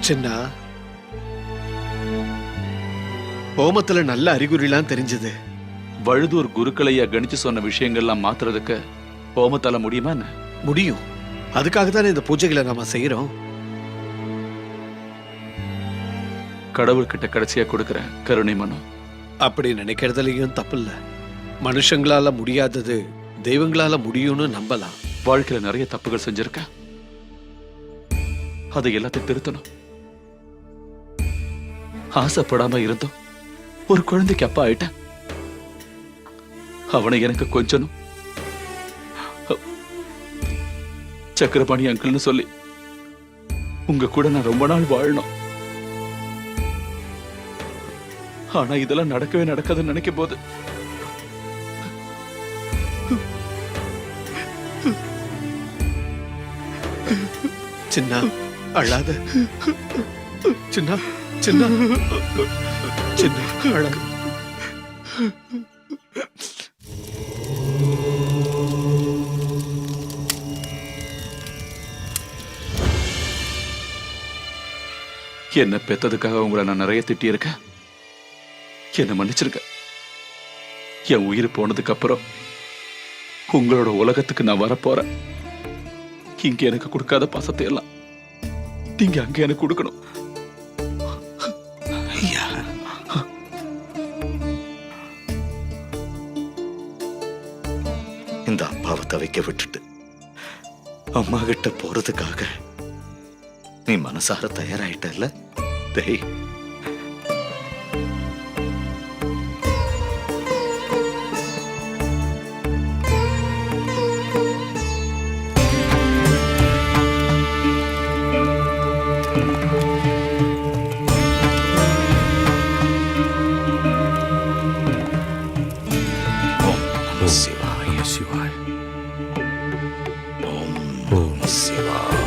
சின்ன ஹோமத்துல நல்ல அறிகுறிலாம் தெரிஞ்சது. வழுதூர் குருக்களையா கணிச்சு சொன்ன விஷயங்கள்லாம் மாத்துறதுக்கு ஹோமத்தால முடியுமா என்ன? முடியும். அதுக்காக தானே இந்த பூஜைகளை நாம செய்யறோம். கடவுள்கிட்ட கடைசியா கொடுக்கிற கருணை மனு. அப்படி நினைக்கிறதுலயும் தப்பில்ல. மனுஷங்களால முடியாதது தெய்வங்களால முடியும்னு நம்பலாம். வாழ்க்கையில நிறைய தப்புகள் செஞ்சிருக்க, அதை எல்லாத்தையும் திருத்தணும். ஆசைப்படாம இருந்தோம் ஒரு குழந்தைக்கு அப்பா ஆயிட்டேன். அவனை எனக்கு கொஞ்சனும் சக்கரபாணி அங்கிள்னு சொல்லி உங்க கூட நான் ரொம்ப நாள் வாழணும். ஆனா இதெல்லாம் நடக்கவே நடக்காதுன்னு நினைக்கும் போது சின்ன அழாத. சின்ன சின்ன சின்ன அழாத. என்ன பெத்ததுக்காக உங்களை நான் நிறைய திட்டியிருக்கேன். என்ன மன்னிச்சிருக்க. என் உயிர் போனதுக்கு அப்புறம் உங்களோட உலகத்துக்கு நான் வரப்போறேன். இங்க எனக்கு கொடுக்காத பாசத்தை எல்லாம் நீங்க அங்க எனக்கு கொடுக்கணும். ஐயா, இந்த அப்பாவை தவிக்க விட்டுட்டு அம்மா கிட்ட போறதுக்காக நீ மனசார தயாராயிட்டல்ல? டேய், சிவாய சிவாய. ஓம் நம சிவாய.